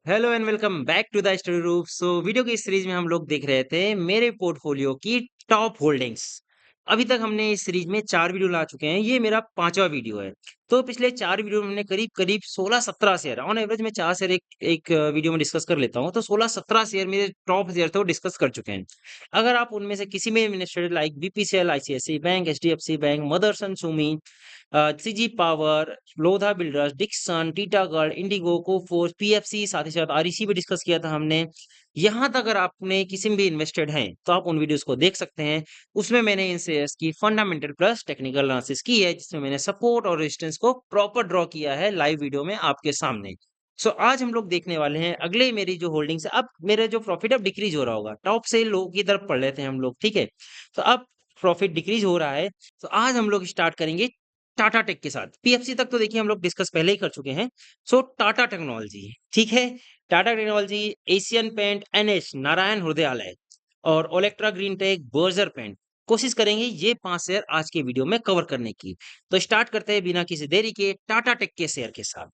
Hello and welcome back to the study room. Video की इस series में हम लोग देख रहे थे मेरे पोर्टफोलियो की टॉप होल्डिंग्स। अभी तक हमने इस सीरीज में 4 वीडियो ला चुके हैं, ये मेरा 5वां वीडियो है। तो पिछले 4 वीडियो में हमने करीब करीब 16-17 शेयर, ऑन एवरेज में 4 शेयर एक एक वीडियो में डिस्कस कर लेता हूँ, तो 16-17 शेयर मेरे टॉप शेयर थे वो डिस्कस कर चुके हैं। अगर आप उनमें से किसी में invested like BPCL, ICICI bank, HDFC bank, Motherson Sumi, CG power, Lodha builders, Dixon, Titagarh, IndiGo, Coforge, PFC, साथ ही साथ आरईसी भी डिस्कस किया था हमने। यहाँ तक अगर आपने किसी में भी इन्वेस्टेड हैं, तो आप उन वीडियोस को देख सकते हैं। उसमें मैंने इन शेयर्स की फंडामेंटल प्लस टेक्निकल एनालिसिस की है, जिसमें मैंने सपोर्ट और रेजिस्टेंस को प्रॉपर ड्रॉ किया है लाइव वीडियो में आपके सामने। आज हम लोग देखने वाले हैं अगले मेरी जो होल्डिंग्स है। अब मेरा जो प्रॉफिट अब डिक्रीज हो रहा होगा, टॉप से लो की तरफ पढ़ लेते हैं हम लोग, ठीक है। तो अब प्रॉफिट डिक्रीज हो रहा है। तो आज हम लोग स्टार्ट करेंगे टाटा टेक के साथ। पीएफसी तक तो देखिए हम लोग डिस्कस पहले ही कर चुके हैं। टाटा टेक्नोलॉजी, ठीक है। Tata technology, Asian paint, NH, Narayana Hrudayalaya और Olectra green tech, Berger paint. कोशिश करेंगे ये 5 शेयर आज के वीडियो में कवर करने की। तो स्टार्ट करते हैं बिना किसी देरी के टाटा टेक के शेयर के साथ।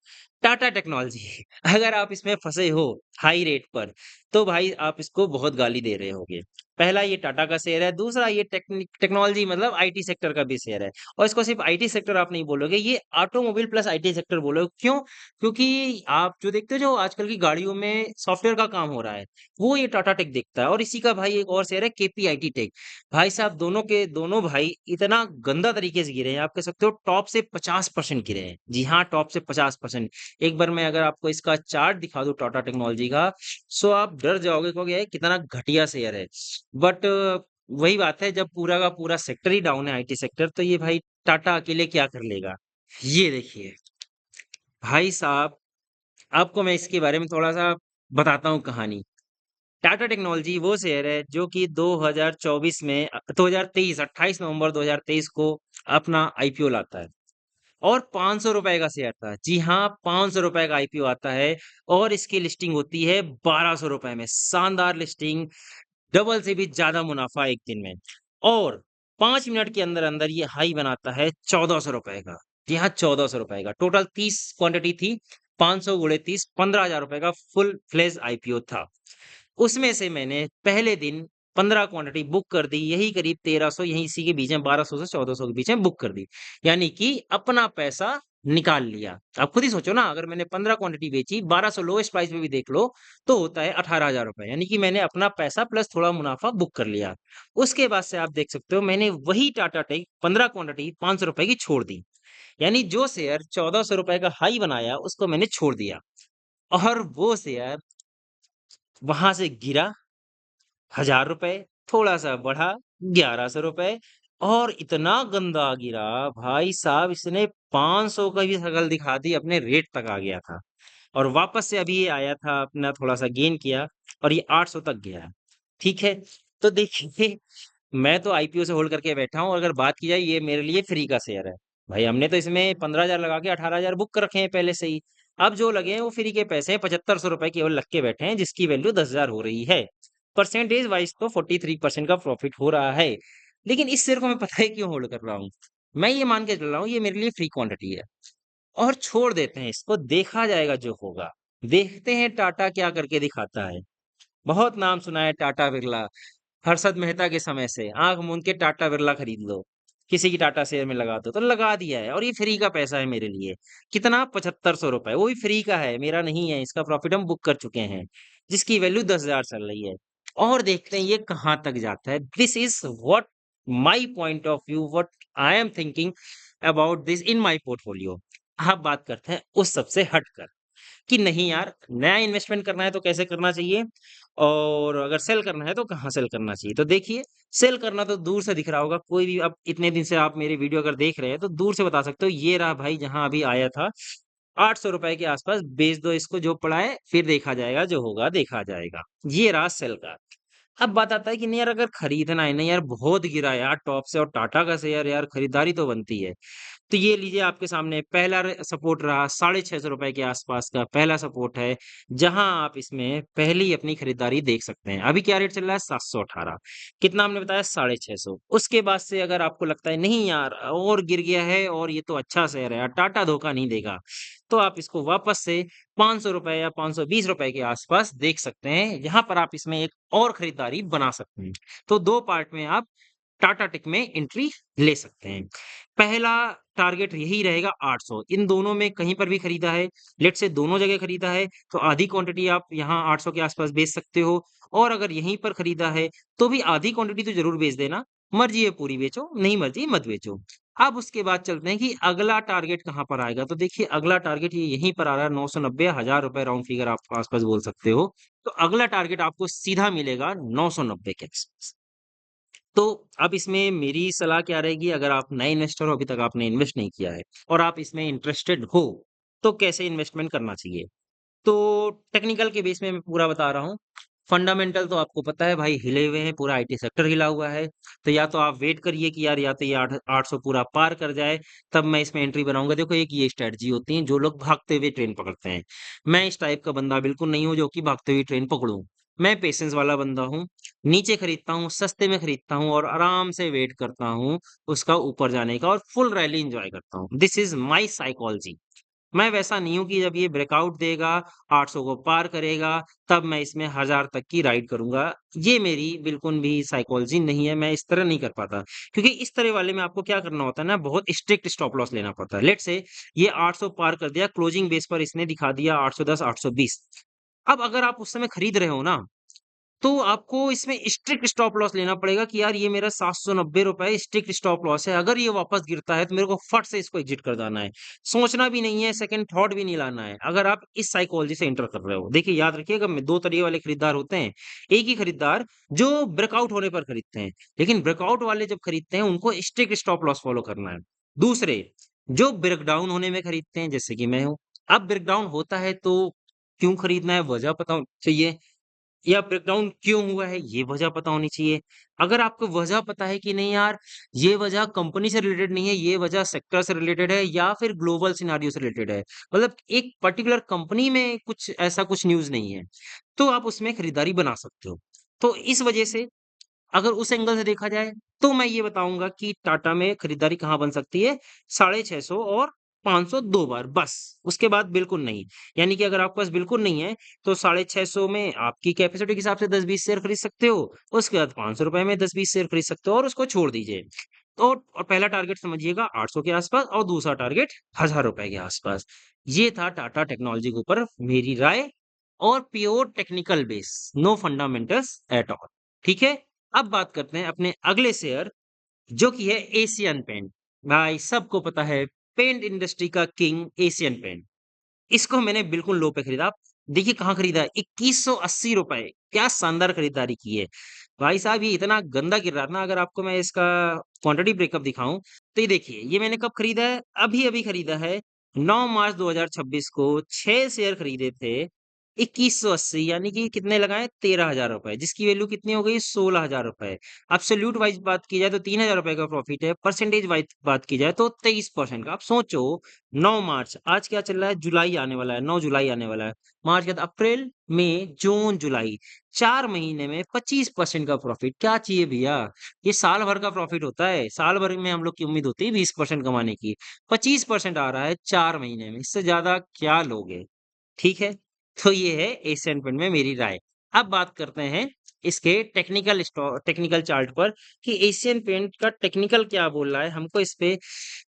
टाटा टेक्नोलॉजी अगर आप इसमें फंसे हो हाई रेट पर, तो भाई आप इसको बहुत गाली दे रहे होगे। पहला ये टाटा का शेयर है, दूसरा ये टेक्नोलॉजी मतलब आईटी सेक्टर का भी शेयर है। और इसको सिर्फ आईटी सेक्टर आप नहीं बोलोगे, ये ऑटोमोबाइल प्लस आईटी सेक्टर बोलोगे। क्यों? क्योंकि आप जो देखते हो जो आजकल की गाड़ियों में सॉफ्टवेयर का काम हो रहा है, वो ये टाटा टेक देखता है। और इसी का भाई एक और शेयर है केपीआईटी टेक। भाई साहब दोनों के दोनों भाई इतना गंदा तरीके से गिरे हैं, आप कह सकते हो टॉप से 50% गिरे हैं। जी हाँ, टॉप से 50%। एक बार मैं अगर आपको इसका चार्ट दिखा दूं टाटा टेक्नोलॉजी का, सो आप डर जाओगे, क्योंकि ये कितना घटिया शेयर है। बट वही बात है, जब पूरा का पूरा सेक्टर ही डाउन है आईटी सेक्टर, तो ये भाई टाटा अकेले क्या कर लेगा। ये देखिए भाई साहब, आपको मैं इसके बारे में थोड़ा सा बताता हूँ कहानी। टाटा टेक्नोलॉजी वो शेयर है जो कि 2024 में 2023 28 नवंबर 2023 को अपना आईपीओ लाता है। और 500 रुपए का शेयर था। जी हाँ, 500 रुपए का आईपीओ आता है। और इसकी लिस्टिंग होती है 1200 रुपए में। शानदार लिस्टिंग, डबल से भी ज्यादा मुनाफा एक दिन में। और 5 मिनट के अंदर अंदर ये हाई बनाता है 1400 रुपए का। जी हाँ, 1400 रुपए का। टोटल 30 क्वांटिटी थी। 500 गुणे 30, 15,000 रुपए का फुल फ्लेज आईपीओ था। उसमें से मैंने पहले दिन 15 क्वांटिटी बुक कर दी, यही करीब 1300, यही इसी के बीच में 1200 से 1400 के बीच में बुक कर दी। यानी कि अपना पैसा निकाल लिया। आप खुद ही सोचो ना, अगर मैंने 15 क्वांटिटी बेची 1200, लोएस्ट प्राइस पे भी देख लो, तो होता है 18,000 रुपए। यानी कि मैंने अपना पैसा प्लस थोड़ा मुनाफा बुक कर लिया। उसके बाद से आप देख सकते हो मैंने वही टाटा टेक 15 क्वांटिटी 500 रुपए की छोड़ दी। यानी जो शेयर 1400 रुपए का हाई बनाया उसको मैंने छोड़ दिया। और वो शेयर वहां से गिरा 1000 रुपए, थोड़ा सा बढ़ा 1100 रुपए, और इतना गंदा गिरा भाई साहब, इसने 500 का भी शकल दिखा दी, अपने रेट तक आ गया था। और वापस से अभी ये आया था, अपना थोड़ा सा गेन किया और ये 800 तक गया। ठीक है। तो देखिए, मैं तो आईपीओ से होल्ड करके बैठा हूँ, और अगर बात की जाए ये मेरे लिए फ्री का शेयर है। भाई हमने तो इसमें 15,000 लगा के 18,000 बुक कर रखे हैं पहले से ही। अब जो लगे हैं वो फ्री के पैसे हैं, 7500 रुपए केवल लग के बैठे हैं, जिसकी वैल्यू 10,000 हो रही है। परसेंटेज वाइज तो 43% का प्रॉफिट हो रहा है। लेकिन इस शेयर को मैं पता है क्यों होल्ड कर रहा हूँ। मैं ये मान के चल रहा हूँ ये मेरे लिए फ्री क्वांटिटी है। और छोड़ देते हैं इसको, देखा जाएगा जो होगा। देखते हैं टाटा क्या करके दिखाता है। बहुत नाम सुना है टाटा बिरला। हर्षद मेहता के समय से आंख मूंद के टाटा बिरला खरीद लो, किसी की टाटा शेयर में लगा दो, तो लगा दिया है। और ये फ्री का पैसा है मेरे लिए। कितना? 7500 रुपए, वो भी फ्री का है, मेरा नहीं है। इसका प्रॉफिट हम बुक कर चुके हैं, जिसकी वैल्यू 10,000 चल रही है। और देखते हैं ये कहां तक जाता है। This is what my point of view, what I am thinking about this in my portfolio. अब बात करते हैं उस सबसे हटकर, कि नहीं यार, नया इन्वेस्टमेंट करना है तो कैसे करना चाहिए, और अगर सेल करना है तो कहाँ सेल करना चाहिए। तो देखिए, सेल करना तो दूर से दिख रहा होगा, कोई भी अब इतने दिन से आप मेरी वीडियो अगर देख रहे हैं तो दूर से बता सकते हो। ये रहा भाई, जहां अभी आया था 800 रुपए के आसपास, बेच दो इसको, जो पड़ा है फिर देखा जाएगा, जो होगा देखा जाएगा। ये रहा सेल का। अब बात आता है कि नहीं यार, अगर खरीदना है ना यार, बहुत गिरा है यार टॉप से, और टाटा का शेयर यार खरीदारी तो बनती है। तो ये लीजिए आपके सामने पहला सपोर्ट रहा 650 के आसपास का पहला सपोर्ट है, जहां आप इसमें पहली अपनी खरीदारी देख सकते हैं। अभी क्या रेट चल रहा है? 718। कितना हमने बताया? 650। उसके बाद से अगर आपको लगता है नहीं यार और गिर गया है और ये तो अच्छा शेयर है यार, टाटा धोखा नहीं देगा, तो आप इसको वापस से 500 रुपए या 520 रुपए के आसपास देख सकते हैं। यहाँ पर आप इसमें एक और खरीदारी बना सकते हैं। तो दो पार्ट में आप टाटा टिक में एंट्री ले सकते हैं। पहला टारगेट यही रहेगा 800। इन दोनों में कहीं पर भी खरीदा है, लेट्स से दोनों जगह खरीदा है, तो आधी क्वांटिटी आप यहाँ 800 के आसपास बेच सकते हो और अगर यहीं पर खरीदा है, तो भी आधी क्वांटिटी तो ज़रूर बेच देना। मर्ज़ी है पूरी बेचो, नहीं मर्ज़ी है मत बेचो। अब उसके बाद चलते हैं कि अगला टारगेट कहाँ पर आएगा, तो देखिए अगला टारगेट ये यहीं पर आ रहा है 990 हज़ार रुपए राउंड फिगर आप आस-पास बोल सकते हो। तो अगला टारगेट आपको सीधा मिलेगा 990 के आस-पास। तो अब इसमें मेरी सलाह क्या रहेगी अगर आप नए इन्वेस्टर हो, अभी तक आपने इन्वेस्ट नहीं किया है और आप इसमें इंटरेस्टेड हो, तो कैसे इन्वेस्टमेंट करना चाहिए? तो टेक्निकल के बेस में मैं पूरा बता रहा हूँ। फंडामेंटल तो आपको पता है भाई हिले हुए हैं, पूरा आईटी सेक्टर हिला हुआ है। तो या तो आप वेट करिए कि यार या तो ये 800 पूरा पार कर जाए, तब मैं इसमें एंट्री बनाऊँगा। देखो एक ये स्ट्रैटेजी होती है जो लोग भागते हुए ट्रेन पकड़ते हैं। मैं इस टाइप का बंदा बिल्कुल नहीं हूँ जो कि भागते हुए ट्रेन पकड़ूँ। मैं पेशेंस वाला बंदा हूँ। नीचे खरीदता हूँ, सस्ते में खरीदता हूँ और आराम से वेट करता हूँ उसका ऊपर जाने का और फुल रैली एन्जॉय करता हूँ। This is my psychology. मैं वैसा नहीं हूँ कि जब ये ब्रेकआउट देगा, 800 को पार करेगा, तब मैं इसमें 1000 तक की राइड करूँगा। ये मेरी बिल्कुल भी साइकोलॉजी नहीं है, मैं इस तरह नहीं कर पाता। क्योंकि इस तरह वाले में आपको क्या करना होता है ना, बहुत स्ट्रिक्ट स्टॉप लॉस लेना पड़ता है। लेट्स से ये 800 पार कर दिया, क्लोजिंग बेस पर इसने दिखा दिया 810, 820। अब अगर आप उस समय खरीद रहे हो ना, तो आपको इसमें स्ट्रिक्ट स्टॉप लॉस लेना पड़ेगा कि यार ये मेरा 790 रुपए स्ट्रिक्ट स्टॉप लॉस है। अगर ये वापस गिरता है तो मेरे को फट से इसको एग्ज़िट कर जाना है। सोचना भी नहीं है, सेकंड थॉट भी नहीं लाना है। अगर आप इस साइकोलॉजी से एंटर कर रहे हो। देखिए याद रखिएगा मैं 2 तरीके वाले खरीदार होते हैं। एक ही खरीदार जो ब्रेकआउट होने पर खरीदते हैं। लेकिन ब्रेकआउट वाले जब खरीदते हैं उनको स्ट्रिक्ट स्टॉप लॉस फॉलो करना है। दूसरे जो ब्रेकडाउन होने में खरीदते हैं जैसे कि मैं हूँ। अब ब्रेकडाउन होता है तो क्यों खरीदना है वजह पता होनी चाहिए। या ब्रेकडाउन क्यों हुआ है, ये वजह पता होनी चाहिए। अगर आपको वजह पता है कि नहीं यार, ये वजह कंपनी से रिलेटेड नहीं है, ये वजह सेक्टर से रिलेटेड है या फिर ग्लोबल सिनेरियो से रिलेटेड है। मतलब एक पर्टिकुलर कंपनी में कुछ ऐसा कुछ न्यूज़ नहीं है, तो आप उसमें खरीदारी बना सकते हो। तो इस वजह से अगर उस एंगल से देखा जाए, तो मैं ये बताऊँगा कि टाटा में खरीदारी कहाँ बन सकती है, 650 और 500 2 बार बस, उसके बाद बिल्कुल नहीं। यानी कि अगर आपके पास बिल्कुल नहीं है, तो 650 में आपकी कैपेसिटी के हिसाब से 10-20 शेयर खरीद सकते हो, उसके बाद ₹500 में 10-20 शेयर खरीद सकते हो और उसको छोड़ दीजिए। तो और पहला टारगेट समझिएगा 800 के आसपास और दूसरा टारगेट ₹1000 के आसपास। ये था टाटा टेक्नोलॉजी के ऊपर मेरी राय और pure technical base, no fundamentals at all. ठीक है? अब बात करते हैं अपने अगले शेयर जो कि है एशियन पेंट। भाई सबको पता है पेंट इंडस्ट्री का किंग एशियन पेंट। इसको मैंने बिल्कुल लो पे खरीदा। देखिए कहाँ खरीदा है ₹2180 क्या शानदार खरीदारी की है। भाई साहब ये इतना गंदा गिर रहा था ना अगर आपको मैं इसका क्वांटिटी ब्रेकअप दिखाऊँ तो ये देखिए ये मैंने कब खरीदा है? अभी-अभी खरीदा है 9 मार्च 2026 को 6 शेयर खरीदे थे 2180 यानी कि कितने लगाए ₹13,000 जिसकी वैल्यू कितनी हो गई ₹16,000 एब्सोल्यूट वाइज़ बात की जाए तो ₹3,000 का प्रॉफिट है, परसेंटेज वाइज़ बात की जाए तो 23% का। आप सोचो 9 मार्च आज क्या चल रहा है? जुलाई आने वाला है, 9 जुलाई आने वाला है। मार्च के बाद अप्रैल, मई, जून, जुलाई 4 महीने में 25% का प्रॉफिट क्या चाहिए भैया? ये साल भर का प्रॉफिट होता है। साल भर में हम लोग की उम्मीद होती है 20% कमाने की। 25% आ रहा है 4 महीने में, इससे ज़्यादा क्या लोगे? ठीक है? तो ये है एशियन पेंट में मेरी राय। अब बात करते हैं इसके टेक्निकल चार्ट पर कि एशियन पेंट का टेक्निकल क्या बोल रहा है, हमको इस पे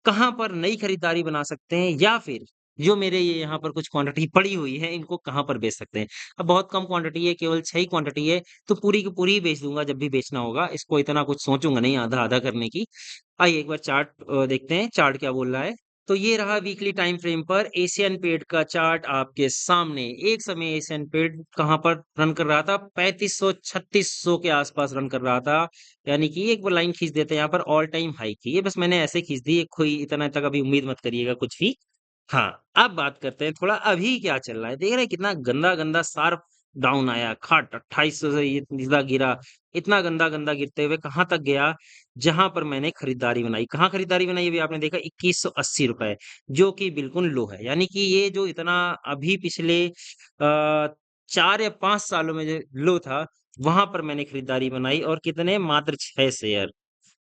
कहाँ पर नई खरीदारी बना सकते हैं या फिर जो मेरे ये यहाँ पर कुछ क्वांटिटी पड़ी हुई है, इनको कहाँ पर बेच सकते हैं। अब बहुत कम क्वांटिटी है, केवल 6 ही क्वांटिटी है, तो पूरी की पूरी ही बेच दूँगा जब भी बेचना होगा। इसको इतना कुछ सोचूँगा नहीं आधा-आधा करने की। आइए एक बार चार्ट देखते हैं, चार्ट क्या बोल रहा है। तो ये रहा वीकली टाइम फ्रेम पर एशियन पेंट का चार्ट आपके सामने। एक समय एशियन पेंट कहाँ पर रन कर रहा था? 3500-3600 के आसपास रन कर रहा था। यानी कि एक बार लाइन खींच देते हैं यहाँ पर ऑल टाइम हाई की। ये बस मैंने ऐसे खींच दी, कोई इतना तक अभी उम्मीद मत करिएगा कुछ भी। हाँ, अब बात करते हैं थोड़ा अभी क्या चल रहा है। देख रहे हैं कितना गंदा-गंदा शार्प डाउन आया, खट 2800 से ये सीधा गिरा। इतना गंदा-गंदा गिरते हुए कहाँ तक गया, जहाँ पर मैंने खरीदारी बनाई। कहाँ खरीदारी बनाई अभी आपने देखा ₹2180 जो कि बिल्कुल लो है। यानी कि ये जो इतना अभी पिछले 4 या 5 सालों में जो लो था, वहाँ पर मैंने खरीदारी बनाई और कितने मात्र 6 शेयर।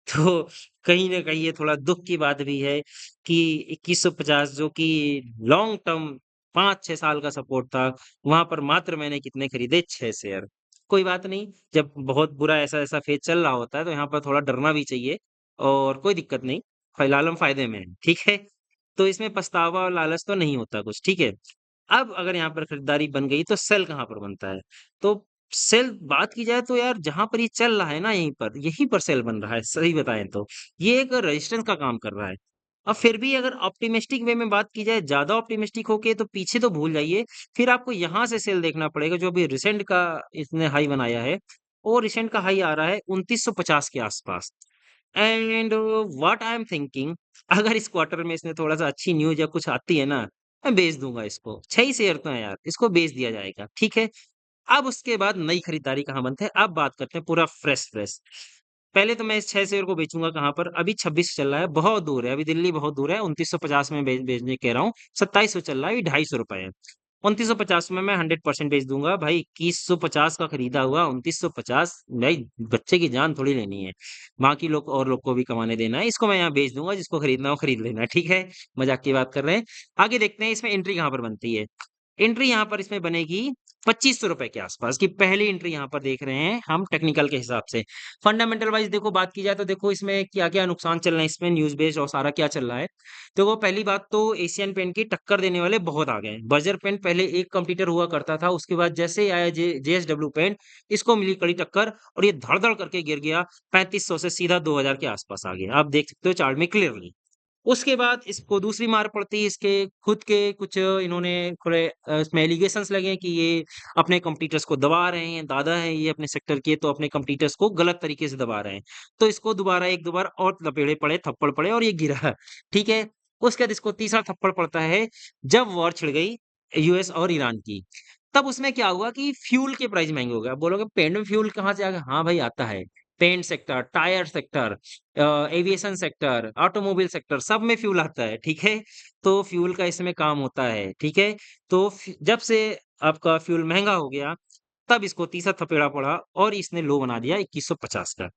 तो कहीं न कहीं ये थोड़ा दुःख की बात भी है कि 2150 जो कि लॉन्ग टर्म 5-6 साल का सपोर्ट था, वहाँ पर मात्र मैंने कितने खरीदे 6 शेयर। कोई बात नहीं, जब बहुत बुरा ऐसा-ऐसा फेज़ चल रहा होता है तो यहाँ पर थोड़ा डरना भी चाहिए और कोई दिक्कत नहीं, फिलहाल हम फ़ायदे में हैं, ठीक है? तो इसमें पछतावा और लालच तो नहीं होता कुछ, ठीक है? अब अगर यहाँ पर खरीदारी बन गई तो सेल कहाँ पर बनता है? तो सेल बात की जाए तो यार जहाँ पर ये चल रहा है ना यहीं पर, यहीं पर सेल बन रहा है, सही बताएँ तो। ये एक रेजिस्टेंस का काम कर रहा है। अब फिर भी अगर ऑप्टिमिस्टिक वे में बात की जाए, ज़्यादा ऑप्टिमिस्टिक होके तो पीछे तो भूल जाइए, फिर आपको यहाँ से सेल देखना पड़ेगा जो अभी रिसेंट का इसने हाई बनाया है, वो रिसेंट का हाई आ रहा है 2950 के आसपास। And what I am thinking अगर इस क्वार्टर में इसमें थोड़ा-सा अच्छी न्यूज़ या कुछ आती है ना, मैं बेच दूँगा इसको। 6 ही शेयर तो हैं यार, इसको बेच दिया जाएगा, ठीक है? अब उसके बाद नई खरीदारी कहाँ बनते हैं, अब बात करते हैं पूरा फ्रेश-फ्रेश। पहले तो मैं इस 6 शेयर को बेचूँगा कहाँ पर, अभी 26 चल रहा है, बहुत दूर है, अभी दिल्ली बहुत दूर है, 2950 में बेचने कह रहा हूँ, 2700 चल रहा है, ये ₹250 है। 2950 में मैं 100% बेच दूँगा, भाई 2150 का खरीदा हुआ 2950 भाई बच्चे की जान थोड़ी लेनी है, बाकी लोग और लोग को भी कमाने देना है, इसको मैं यहाँ बेच दूँगा, जिसको खरीदना हो खरीद लेना, ठीक है? मज़ाक की बात कर रहे हैं। आगे देखते हैं इसमें एंट्री कहाँ पर बनती है। एंट्री यहाँ पर इसमें बनेगी ₹2500 के आसपास की पहली एंट्री यहाँ पर देख रहे हैं हम टेक्निकल के हिसाब से। फंडामेंटल वाइज़ देखो बात की जाए तो देखो इसमें क्या-क्या नुकसान चल रहे हैं, इसमें न्यूज़ बेस्ड और सारा क्या चल रहा है। देखो पहली बात तो एशियन पेंट की टक्कर देने वाले बहुत आ गए हैं। बर्जर पेंट पहले एक कॉम्पिटिटर हुआ करता था, उसके बाद जैसे ही आया जेएसडब्ल्यू पेंट, इसको मिली कड़ी टक्कर और ये धड़-धड़ करके गिर गया, 3500 से सीधा 2000 के आसपास आ गया। आप देख सकते हो चार्ट में क्लियरली। उसके बाद इसको दूसरी मार पड़ती है इसके खुद के कुछ इन्होंने थोड़े इसमें एलिगेशंस लगे हैं कि ये अपने कॉम्पिटिटर्स को दबा रहे हैं, दादा हैं ये अपने सेक्टर के तो अपने कॉम्पिटिटर्स को गलत तरीके से दबा रहे हैं। तो इसको दोबारा 1-2 बार और लपेड़े पड़े, थप्पड़ पड़े और ये गिरा, ठीक है? उसके बाद इसको तीसरा थप्पड़ पड़ता है जब वॉर छिड़ गई यूएस और ईरान की। तब उसमें क्या हुआ कि फ्यूल के प्राइस महँगे हो गए। आप बोलोगे पेंट में फ्यूल कहाँ से आ गया? हाँ भाई आता है। Paint sector, tyre sector aviation sector, automobile sector सब में फ्यूल आता है, ठीक है? तो फ्यूल का इसमें काम होता है, ठीक है? तो जब से आपका फ्यूल महँगा हो गया, तब इसको तीसरा थपेड़ा पड़ा और इसने लो बना दिया 2150 का।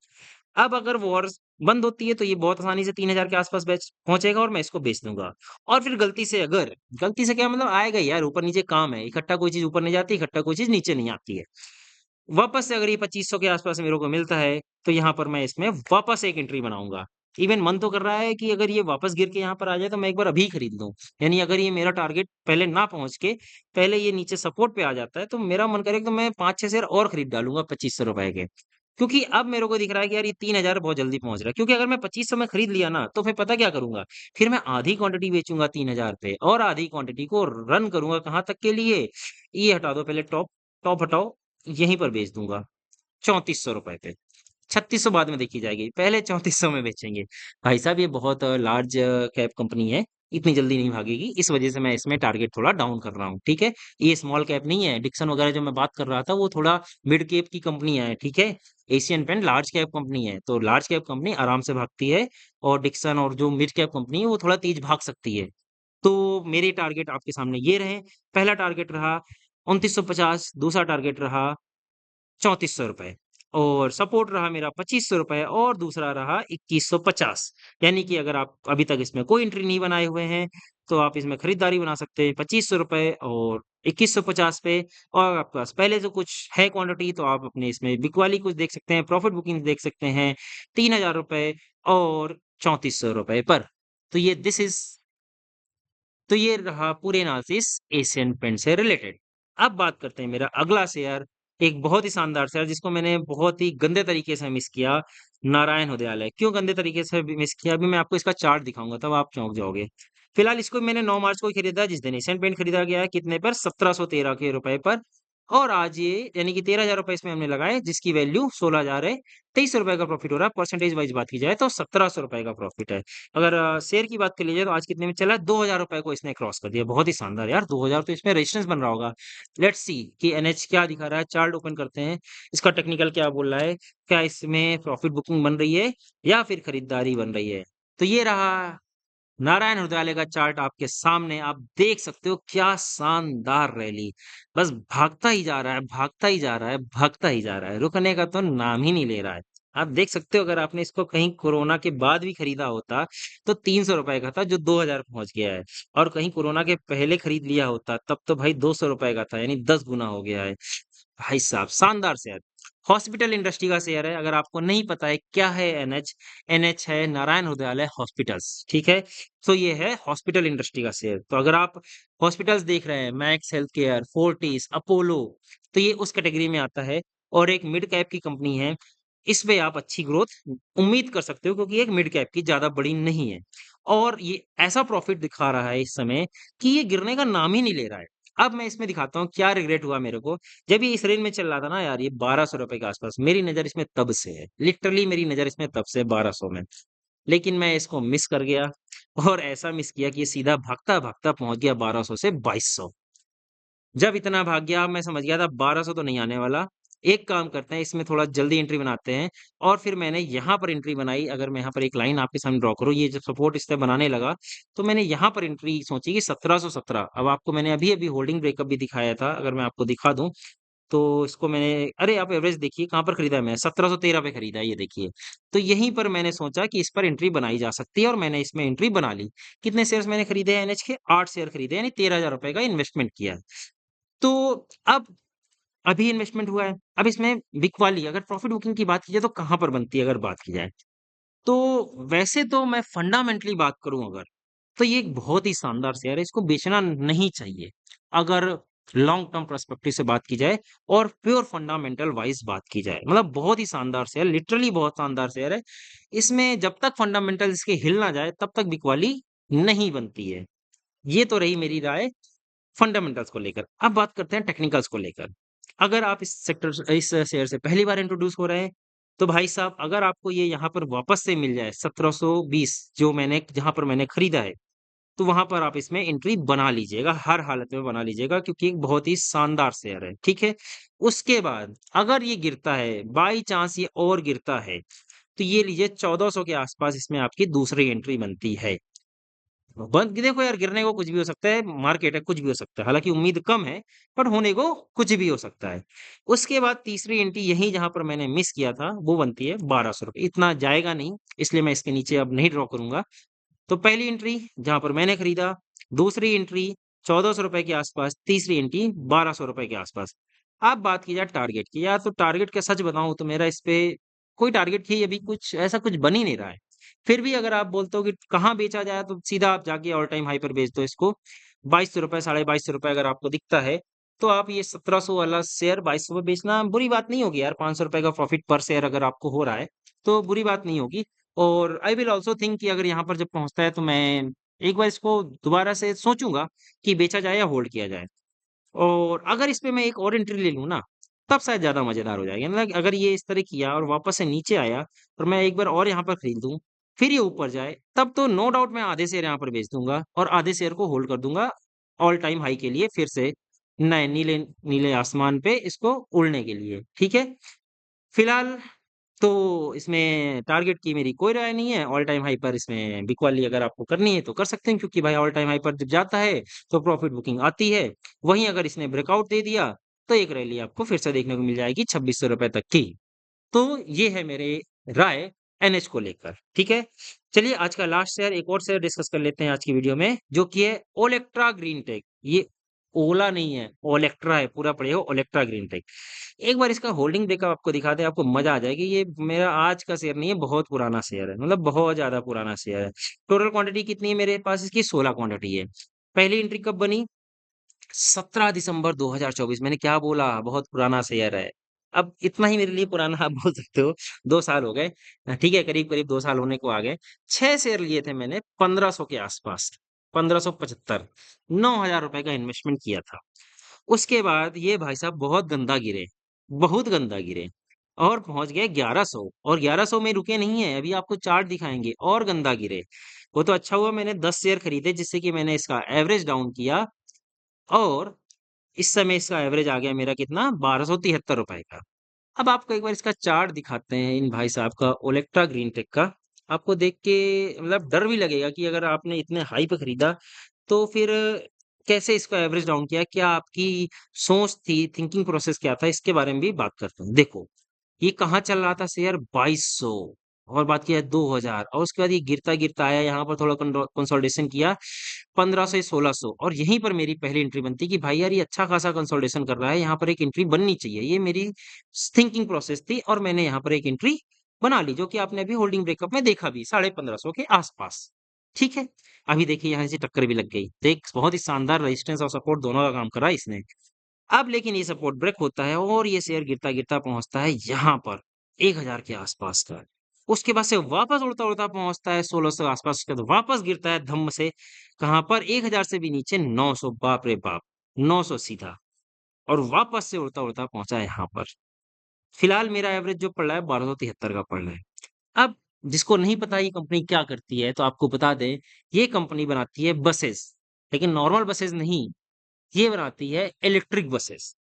अब अगर वॉर्स बंद होती है तो ये बहुत आसानी से 3000 के आस-पास बेच पहुँचेगा और मैं इसको बेच दूँगा। और फिर गलती से क्या मतलब आएगा ही यार ऊपर-नीचे काम है, इकट्ठा कोई चीज़ ऊपर नहीं जाती, इकट्ठा कोई चीज़ नीचे नहीं आती है। वापस से अगर ये 2500 के आस-पास मेरे को मिलता है, तो यहाँ पर मैं इसमें वापस एक एंट्री बनाऊँगा। इवन मन तो कर रहा है कि अगर ये वापस गिर के यहाँ पर आ जाए तो मैं एक बार अभी खरीद लूँ। यानी अगर ये मेरा टारगेट पहले ना पहुँच के, पहले ये नीचे सपोर्ट पे आ जाता है, तो मेरा मन करेगा तो मैं 5-6 शेयर और खरीद डालूँगा ₹2500 के। क्योंकि अब मेरे को दिख रहा है कि यार ये 3000 बहुत जल्दी पहुँच रहा है। क्योंकि अगर मैं 2500 में खरीद लिया ना, तो फिर पता क्या करूँगा? फिर मैं आधी क्वांटिटी बेचूँगा 3000 पे और आधी क्वांटिटी को रन करूँगा कहाँ तक के लिए? ये हटा दो पहले टॉप, टॉप हटाओ, यहीं पर बेच दूँगा। ₹3400 पे। 3600 बाद में देखी जाएगी, पहले 3400 में बेचेंगे। भाई साहब ये बहुत लार्ज कैप कंपनी है, इतनी जल्दी नहीं भागेगी, इस वजह से मैं इसमें टारगेट थोड़ा डाउन कर रहा हूँ, ठीक है? ये स्मॉल कैप नहीं है, डिक्सन वगैरह जो मैं बात कर रहा था वो थोड़ा मिड कैप की कंपनियाँ हैं, ठीक है? Asian Paint large cap company है, तो लार्ज कैप कंपनी आराम से भागती है और डिक्सन और जो मिड कैप कंपनी है वो थोड़ा तेज़ भाग सकती है। तो मेरे टारगेट आपके सामने ये रहे, पहला टारगेट रहा 2950 दूसरा टारगेट रहा ₹3400 और सपोर्ट रहा मेरा ₹2500 और दूसरा रहा 2150 यानी कि अगर आप अभी तक इसमें कोई एंट्री नहीं बनाए हुए हैं, तो आप इसमें खरीदारी बना सकते हैं ₹2500 और 2150 पे और आपके पास पहले से कुछ है क्वांटिटी तो आप अपने इसमें बिक वाली कुछ देख सकते हैं, प्रॉफिट बुकिंग देख सकते हैं ₹3000 और ₹3400 पर। तो ये दिस इज़ तो ये रहा पूरे एनालिसिस एशियन पेंट से रिलेटेड। अब बात करते हैं मेरा अगला शेयर, एक बहुत ही शानदार शेयर जिसको मैंने बहुत ही गंदे तरीके से मिस किया, नारायण हृदयालय। क्यों गंदे तरीके से मिस किया? अभी मैं आपको इसका चार्ट दिखाऊँगा तब आप चौंक जाओगे। फिलहाल इसको मैंने 9 मार्च को ही खरीदा जिस दिन एशियन पेंट खरीदा गया है कितने पर? ₹1713 के रुपए पर और आज ये यानी कि 13,000 रुपए इसमें हमने लगाए जिसकी वैल्यू 16,000 है। ₹23 का प्रॉफिट हो रहा है, परसेंटेज वाइज़ बात की जाए तो ₹1700 का प्रॉफिट है। अगर शेयर की बात कर ली जाए तो आज कितने में चला है? ₹2,000 को इसने क्रॉस कर दिया। बहुत ही शानदार यार, 2,000 तो इसमें रेजिस्टेंस बन रहा होगा। लेट्स सी कि एनएच क्या दिखा रहा है, चार्ट ओपन करते हैं। इसका टेक्निकल क्या बोल रहा है? क्या इसमें प्रॉफिट बुकिंग बन रही है या फिर खरीदारी बन रही है? तो ये रहा नारायण हृदयालय का चार्ट आपके सामने। आप देख सकते हो क्या शानदार रैली। बस भागता ही जा रहा है, भागता ही जा रहा है, भागता ही जा रहा है। रुकने का तो नाम ही नहीं ले रहा है। आप देख सकते हो अगर आपने इसको कहीं कोरोना के बाद भी खरीदा होता तो ₹300 का था जो 2,000 पहुँच गया है। और कहीं कोरोना के पहले खरीद लिया होता तब तो भाई ₹200 का था यानी 10 गुना हो गया है। भाई साहब शानदार शेयर। हॉस्पिटल इंडस्ट्री का शेयर है। अगर आपको नहीं पता है क्या है एनएच, एनएच है नारायण हृदयालय हॉस्पिटल्स, ठीक है? तो ये है हॉस्पिटल इंडस्ट्री का शेयर। तो अगर आप हॉस्पिटल्स देख रहे हैं max health care, Fortis, Apollo, तो ये उस कैटेगरी में आता है और एक मिड कैप की कंपनी है। इसमें आप अच्छी ग्रोथ उम्मीद कर सकते हो क्योंकि एक मिड कैप की ज़्यादा बड़ी नहीं है। और ये ऐसा प्रॉफिट दिखा रहा है इस समय कि ये गिरने का नाम ही नहीं ले रहा है। अब मैं इसमें दिखाता हूँ क्या रिग्रेट हुआ मेरे को। जब ये इस रेंज में चल रहा था ना यार, ये ₹1,200 के आस-पास, मेरी नज़र इसमें तब से है। लिटरली मेरी नज़र इसमें तब से है 1,200 में। लेकिन मैं इसको मिस कर गया और ऐसा मिस किया कि ये सीधा भागता-भागता पहुँच गया 1200 से 2200। जब इतना भाग गया मैं समझ गया था 1200 तो नहीं आने वाला। एक काम करते हैं इसमें थोड़ा जल्दी एंट्री बनाते हैं और फिर मैंने यहाँ पर एंट्री बनाई। अगर मैं यहाँ पर एक लाइन आपके सामने ड्रॉ करूँ, ये जब सपोर्ट इस पे बनाने लगा, तो मैंने यहाँ पर एंट्री सोची कि 1717। अब आपको मैंने अभी-अभी होल्डिंग ब्रेकअप भी दिखाया था, अगर मैं आपको दिखा दूँ, तो इसको मैंने अरे! आप एवरेज देखिए कहाँ पर खरीदा है मैंने, 1713 पे खरीदा है ये देखिए। तो यहीं पर मैंने सोचा कि इस पर एंट्री बनाई जा सकती है और मैंने इसमें एंट्री बना ली। कितने शेयर्स मैंने खरीदे हैं एनएच के? 8 शेयर खरीदे यानी ₹13,000 का इन्वेस्टमेंट किया है। तो अब अभी इन्वेस्टमेंट हुआ है। अब इसमें बिक वाली अगर प्रॉफिट बुकिंग की बात की जाए तो कहाँ पर बनती है अगर बात की जाए? तो वैसे तो मैं फंडामेंटली बात करूँ अगर, तो ये एक बहुत ही शानदार शेयर है, इसको बेचना नहीं चाहिए। अगर लॉन्ग टर्म पर्सपेक्टिव से बात की जाए और प्योर फंडामेंटल वाइज़ बात की जाए। मतलब बहुत ही शानदार शेयर, लिटरली बहुत शानदार शेयर है। इसमें जब तक फंडामेंटल इसके हिल ना जाए तब तक बिकवाली नहीं बनती है। ये तो रही मेरी राय फंडामेंटल्स को लेकर। अब बात करते हैं टेक्निकल्स को लेकर। अगर आप इस शेयर से पहली बार इंट्रोड्यूस हो रहे हैं, तो भाई साहब अगर आपको ये यहाँ पर वापस से मिल जाए 1720 जो मैंने जहाँ पर मैंने खरीदा है, तो वहाँ पर आप इसमें एंट्री बना लीजिएगा, हर हालत में बना लीजिएगा क्योंकि एक बहुत ही शानदार शेयर है, ठीक है? उसके बाद अगर ये गिरता है, बाय चांस ये और गिरता है, तो ये लीजिए 1400 के आस-पास इसमें आपकी दूसरी एंट्री बनती है। बंद देखो यार गिरने को कुछ भी हो सकता है, मार्केट है कुछ भी हो सकता है। हालाँकि उम्मीद कम है, पर होने को कुछ भी हो सकता है। उसके बाद तीसरी एंट्री यहीं जहाँ पर मैंने मिस किया था, वो बनती है ₹1200 इतना जाएगा नहीं, इसलिए मैं इसके नीचे अब नहीं ड्रॉ करूँगा। तो पहली एंट्री जहाँ पर मैंने खरीदा, दूसरी एंट्री ₹1400 के आस-पास, तीसरी एंट्री ₹1200 के आस-पास। अब बात की जाए टारगेट की, यार तो टारगेट का सच बताऊँ तो मेरा इस पे कोई टारगेट ही अभी कुछ ऐसा कुछ बन ही नहीं रहा है। फिर भी अगर आप बोलते हो कि कहाँ बेचा जाए तो सीधा आप जाके ऑल टाइम हाई पर बेच दो इसको। ₹2200 साढ़े ₹2200 अगर आपको दिखता है, तो आप ये 1700 वाला शेयर 2200 में बेचना बुरी बात नहीं होगी यार, ₹500 का प्रॉफिट पर शेयर अगर आपको हो रहा है, तो बुरी बात नहीं होगी। और आई विल आल्सो थिंक कि अगर यहाँ पर जब पहुँचता है तो मैं एक बार इसको दोबारा से सोचूँगा कि बेचा जाए या होल्ड किया जाए। और अगर इसपे मैं एक और एंट्री ले लूँ ना, तब शायद ज़्यादा मज़ेदार हो जाएगा। मतलब अगर ये इस तरह किया और वापस से नीचे आया और मैं एक बार और यहाँ पर खरीद दूँ, फिर ये ऊपर जाए, तब तो नो डाउट मैं आधे शेयर यहाँ पर बेच दूँगा और आधे शेयर को होल्ड कर दूँगा ऑल टाइम हाई के लिए फिर से नए नीले नीले आसमान पे इसको उड़ने के लिए, ठीक है? फिलहाल तो इसमें टारगेट की मेरी कोई राय नहीं है, ऑल टाइम हाई पर इसमें बिक वाली अगर आपको करनी है तो कर सकते हैं क्योंकि भाई ऑल टाइम हाई पर जब जाता है, तो प्रॉफिट बुकिंग आती है। वहीं अगर इसने ब्रेकआउट दे दिया, तो एक रैली आपको फिर से देखने को मिल जाएगी ₹2600 तक की। तो ये है मेरे राय एनएच को लेकर, ठीक है? चलिए आज का लास्ट शेयर एक और शेयर डिस्कस कर लेते हैं आज की वीडियो में, जो कि है ओलेक्ट्रा ग्रीन टेक। ये ओला नहीं है, ओलेक्ट्रा है, पूरा पढ़िएगा ओलेक्ट्रा ग्रीन टेक। एक बार इसका होल्डिंग ब्रेकअप आपको दिखा दें, आपको मज़ा आ जाएगा। ये मेरा आज का शेयर नहीं है, बहुत पुराना शेयर है, मतलब बहुत ज़्यादा पुराना शेयर है। टोटल क्वांटिटी कितनी है मेरे पास इसकी 16 क्वांटिटी है। पहली एंट्री कब बनी? 17 दिसंबर 2024 मैंने क्या बोला? बहुत पुराना शेयर है। अब इतना ही मेरे लिए पुराना आप बोल सकते हो, 2 साल हो गए। ठीक है, करीब-करीब 2 साल होने को आ गए। 6 शेयर लिए थे मैंने 1500 के आसपास, 1575 ₹9,000 का इन्वेस्टमेंट किया था। उसके बाद ये भाई साहब बहुत गंदा गिरे और पहुँच गए 1100 और 1100 में रुके नहीं हैं, अभी आपको चार्ट दिखाएँगे और गंदा गिरे। वो तो अच्छा हुआ मैंने 10 शेयर खरीदे जिससे कि मैंने इसका एवरेज डाउन किया और इस समय इसका एवरेज आ गया मेरा कितना ₹1273 का। अब आपको एक बार इसका चार्ट दिखाते हैं इन भाई साहब का ओलेक्ट्रा ग्रीन टेक का। आपको देख के मतलब डर भी लगेगा कि अगर आपने इतने हाई पे खरीदा तो फिर कैसे इसका एवरेज डाउन किया? क्या आपकी सोच थी, थिंकिंग प्रोसेस क्या था? इसके बारे में भी बात करते हैं। देखो, ये कहाँ चल रहा था शेयर 2200 और बात किया 2000 और उसके बाद ये गिरता-गिरता आया यहाँ पर थोड़ा कंसोलिडेशन किया 1500 से 1600 और यहीं पर मेरी पहली एंट्री बनती कि भाई यार ये अच्छा खासा कंसोलिडेशन कर रहा है, यहाँ पर एक एंट्री बननी चाहिए। ये मेरी थिंकिंग प्रोसेस थी और मैंने यहाँ पर एक एंट्री बना ली, जो कि आपने अभी होल्डिंग ब्रेकअप में देखा भी 1550 के आसपास। ठीक है? अभी देखिए यहाँ से टक्कर भी लग गई। तो एक बहुत ही शानदार रेजिस्टेंस और सपोर्ट दोनों का काम करा इसने। अब लेकिन ये सपोर्ट ब्रेक होता है और ये शेयर गिरता-गिरता पहुँचता है यहाँ पर 1000 के आसपास का। उसके बाद से वापस उड़ता-उड़ता पहुँचता है 1600 के आसपास, उसके बाद वापस गिरता है धम्म से कहाँ पर 1000 से भी नीचे 900 बाप रे बाप! 900 सीधा और वापस से उड़ता-उड़ता पहुँचा है यहाँ पर। फिलहाल मेरा एवरेज जो पड़ रहा है 1273 का पड़ रहा है। अब जिसको नहीं पता ये कंपनी क्या करती है तो आपको बता दें, ये कंपनी बनाती है बसेस, लेकिन नॉर्मल बसेस नहीं। ये बनाती है इलेक्ट्रिक बसेस।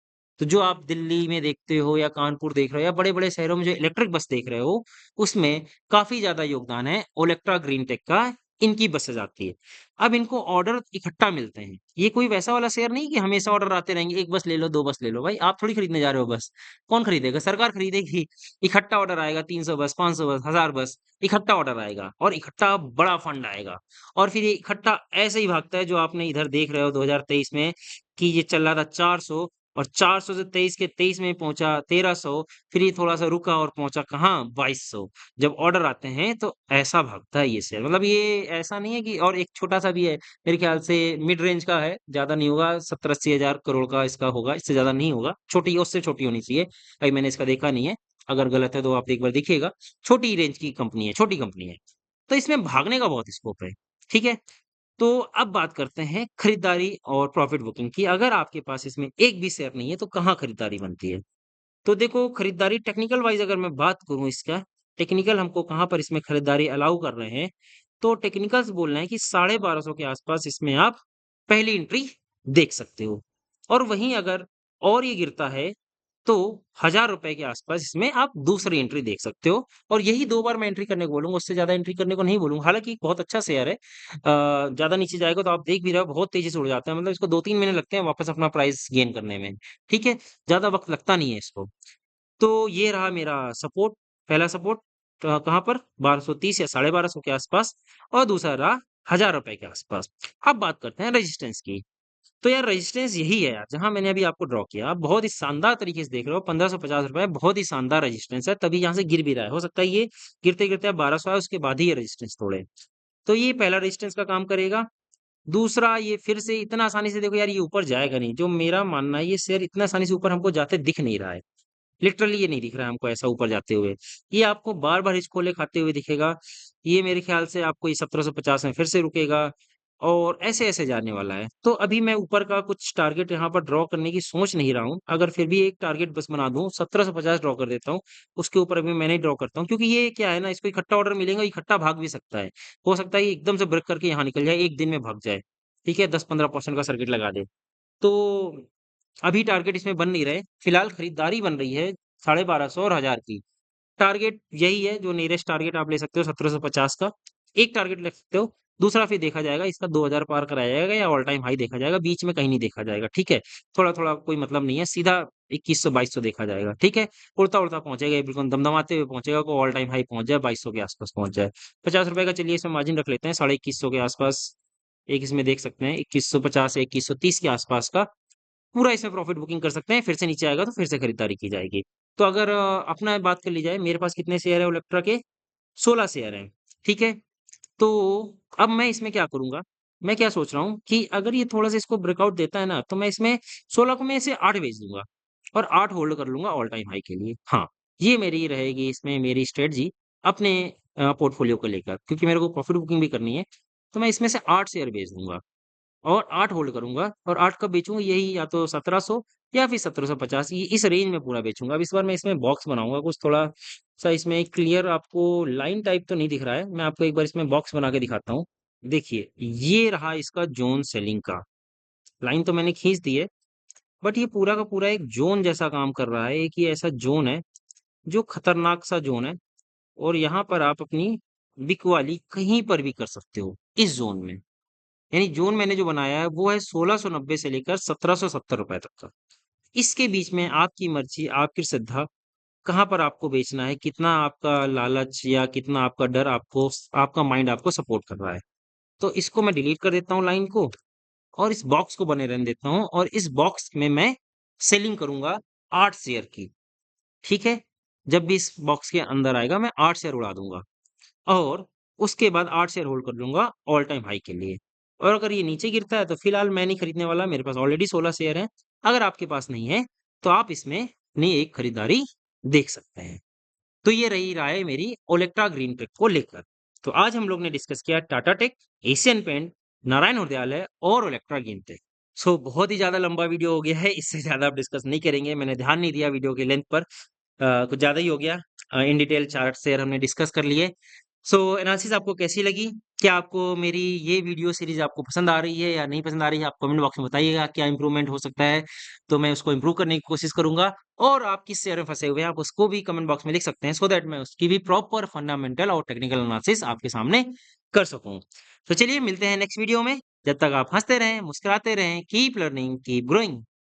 तो जो आप दिल्ली में देखते हो या कानपुर देख रहे हो या बड़े-बड़े शहरों में जो इलेक्ट्रिक बस देख रहे हो, उसमें काफ़ी ज़्यादा योगदान है ओलेक्ट्रा ग्रीन टेक का, इनकी बसेस आती है। अब इनको ऑर्डर इकट्ठा मिलते हैं। ये कोई वैसा वाला शेयर नहीं कि हमेशा ऑर्डर आते रहेंगे, 1 बस ले लो, 2 बस ले लो। भाई आप थोड़ी खरीदने जा रहे हो बस। कौन खरीदेगा? सरकार खरीदेगी। इकट्ठा ऑर्डर आएगा 300 बस, 500 बस, 1000 बस, इकट्ठा ऑर्डर आएगा और इकट्ठा बड़ा फंड आएगा। और फिर ये इकट्ठा ऐसे ही भागता है जो आपने इधर देख रहे हो 2023 में कि ये चल रहा था 400 और 400 से 23 के 23 में पहुंचा 1300 फिर ये थोड़ा-सा रुका और पहुंचा कहाँ 2200 जब ऑर्डर आते हैं तो ऐसा भागता है ये शेयर मतलब ये ऐसा नहीं है कि और एक छोटा-सा भी है मेरे ख्याल से मिड रेंज का है, ज़्यादा नहीं होगा 70-80 हज़ार करोड़ का इसका होगा, इससे ज़्यादा नहीं होगा, छोटी उससे छोटी होनी चाहिए। अभी मैंने इसका देखा नहीं है, अगर गलत है तो आप एक बार देखिएगा, छोटी रेंज की कंपनी है, छोटी कंपनी है। तो इसमें भागने का बहुत स्कोप है, ठीक है? तो अब बात करते हैं खरीदारी और प्रॉफिट बुकिंग की। अगर आपके पास इसमें एक भी शेयर नहीं है, तो कहाँ खरीदारी बनती है? तो देखो खरीदारी टेक्निकल वाइज़ अगर मैं बात करूँ इसका, टेक्निकल हमको कहाँ पर इसमें खरीदारी अलाउ कर रहे हैं, तो टेक्निकल्स बोल रहे हैं कि 1250 के आसपास इसमें आप पहली एंट्री देख सकते हो। और वहीं अगर और ये गिरता है, तो ₹1000 के आसपास इसमें आप दूसरी एंट्री देख सकते हो और यही 2 बार मैं एंट्री करने को बोलूँगा, उससे ज़्यादा एंट्री करने को नहीं बोलूँगा। हालाँकि बहुत अच्छा शेयर है। ज़्यादा नीचे जाएगा तो आप देख भी रहे हो बहुत तेज़ी से उड़ जाता है, मतलब इसको 2-3 महीने लगते हैं वापस अपना प्राइस गेन करने में, ठीक है? ज़्यादा वक़्त लगता नहीं है इसको। तो ये रहा मेरा सपोर्ट, पहला सपोर्ट कहाँ पर 1230 या 1250 के आसपास और दूसरा रहा ₹1000 के आसपास। अब बात करते हैं रेजिस्टेंस की। तो यार रेजिस्टेंस यही है यार, जहाँ मैंने अभी आपको ड्रॉ किया। आप बहुत ही शानदार तरीके से देख रहे हो ₹1550 बहुत ही शानदार रेजिस्टेंस है, तभी यहाँ से गिर भी रहा है। हो सकता है ये गिरते-गिरते अब 1200 आए उसके बाद ही ये रेजिस्टेंस तोड़े। तो ये पहला रेजिस्टेंस का काम करेगा। दूसरा ये फिर से इतना आसानी से देखो यार ये ऊपर जाएगा नहीं। जो मेरा मानना है ये शेयर इतना आसानी से ऊपर हमको जाते दिख नहीं रहा है। लिटरली ये नहीं दिख रहा है हमको ऐसा ऊपर जाते हुए। ये आपको बार-बार हिचकोले खाते हुए दिखेगा। ये मेरे ख़्याल से आपको ये 1750 में फिर से रुकेगा और ऐसे-ऐसे जाने वाला है। तो अभी मैं ऊपर का कुछ टारगेट यहाँ पर ड्रॉ करने की सोच नहीं रहा हूँ। अगर फिर भी एक टारगेट बस बना दूँ, 1750 ड्रॉ कर देता हूँ। उसके ऊपर अभी मैं नहीं ड्रॉ करता हूँ क्योंकि ये क्या है ना इसको इकट्ठा ऑर्डर मिलेगा, इकट्ठा भाग भी सकता है। हो सकता है ये एकदम से ब्रेक करके यहाँ निकल जाए, 1 दिन में भाग जाए। ठीक है? 10-15% का सर्किट लगा दे। तो अभी टारगेट इसमें बन नहीं रहे। फिलहाल खरीदारी बन रही है 1250 और 1000 की। टारगेट यही है जो नियरेस्ट टारगेट आप ले सकते हो 1750 का। एक टारगेट ले सकते हो, दूसरा फिर देखा जाएगा इसका 2000 पार कराया जाएगा या ऑल टाइम हाई देखा जाएगा, बीच में कहीं नहीं देखा जाएगा, ठीक है? थोड़ा-थोड़ा कोई मतलब नहीं है, सीधा 2100-2200 देखा जाएगा, ठीक है? उड़ता-उड़ता पहुँचेगा ये बिल्कुल दमदमाते हुए पहुँचेगा को ऑल टाइम हाई पहुँच जाए 2200 के आस-पास पहुँच जाए। ₹50 का चलिए इसमें मार्जिन रख लेते हैं, 2150 के आस-पास एक इसमें देख सकते हैं 2150 या 2130 के आस-पास का पूरा इसमें प्रॉफिट बुकिंग कर सकते हैं, फिर से नीचे आएगा तो फिर से खरीदारी की जाएगी। तो अगर अपना बात कर ली जाए, मेरे पास कितने शेयर है ओलेक्ट्रा के? 16 शेयर हैं, ठीक है? तो अब मैं इसमें क्या करूँगा? मैं क्या सोच रहा हूँ कि अगर ये थोड़ा-सा इसको ब्रेकआउट देता है ना, तो मैं इसमें 16 को मैं इसे 8 बेच दूँगा और 8 होल्ड कर लूँगा ऑल टाइम हाई के लिए। हाँ, ये मेरी रहेगी इसमें मेरी स्ट्रैटेजी अपने पोर्टफोलियो को लेकर क्योंकि मेरे को प्रॉफिट बुकिंग भी करनी है, तो मैं इसमें से 8 शेयर बेच दूँगा। और 8 होल्ड करूँगा और 8 कब बेचूँगा? यही या तो 1700 या फिर 1750, ये इस रेंज में पूरा बेचूँगा। अब इस बार मैं इसमें बॉक्स बनाऊँगा कुछ थोड़ा-सा, इसमें क्लियर आपको लाइन टाइप तो नहीं दिख रहा है। मैं आपको एक बार इसमें बॉक्स बना के दिखाता हूँ। देखिए, ये रहा इसका ज़ोन सेलिंग का। लाइन तो मैंने खींच दी है, बट ये पूरा का पूरा एक ज़ोन जैसा काम कर रहा है। एक ये ऐसा ज़ोन है, जो खतरनाक सा ज़ोन है और यहाँ पर आप अपनी बिकवाली कहीं पर भी कर सकते हो, इस ज़ोन में। यानी ज़ोन मैंने जो बनाया है, वो है 1690 से लेकर 1770 रुपए तक का। इसके बीच में आपकी मर्ज़ी, आपकी श्रद्धा, कहाँ पर आपको बेचना है, कितना आपका लालच या कितना आपका डर आपको आपका माइंड आपको सपोर्ट कर रहा है। तो इसको मैं डिलीट कर देता हूँ लाइन को और इस बॉक्स को बने रहने देता हूँ और इस बॉक्स में मैं सेलिंग करूँगा 8 शेयर की, ठीक है? जब भी इस बॉक्स के अंदर आएगा मैं 8 शेयर उड़ा दूँगा और उसके बाद 8 शेयर होल्ड कर लूँगा ऑल टाइम हाई के लिए। और अगर ये नीचे गिरता है तो फिलहाल मैं नहीं खरीदने वाला, मेरे पास ऑलरेडी 16 शेयर हैं। अगर आपके पास नहीं है, तो आप इसमें अपनी एक खरीदारी देख सकते हैं। तो ये रही राय मेरी ओलेक्ट्रा ग्रीन टेक को लेकर। तो आज हम लोग ने डिस्कस किया Tata Tech, Asian Paint, Narayana Hrudayalaya और ओलेक्ट्रा ग्रीन टेक। सो बहुत ही ज़्यादा लंबा वीडियो हो गया है, इससे ज़्यादा अब डिस्कस नहीं करेंगे। मैंने ध्यान नहीं दिया वीडियो की लेंथ पर, कुछ ज़्यादा ही हो गया। इन डिटेल चार्ट शेयर हमने डिस्कस कर लिए। सो एनालिसिस आपको कैसी लगी? क्या आपको मेरी ये वीडियो सीरीज़ आपको पसंद आ रही है या नहीं पसंद आ रही है? आप कमेंट बॉक्स में बताइएगा, क्या इम्प्रूवमेंट हो सकता है? तो मैं उसको इम्प्रूव करने की कोशिश करूँगा। और आप किस शेयर में फँसे हुए हैं, आप उसको भी कमेंट बॉक्स में लिख सकते हैं, सो दैट मैं उसकी भी प्रॉपर फंडामेंटल और टेक्निकल एनालिसिस आपके सामने कर सकूँ। तो चलिए मिलते हैं नेक्स्ट वीडियो में। जब तक आप हँसते रहें, मुस्कुराते रहें, कीप लर्निंग, कीप ग्रोइंग।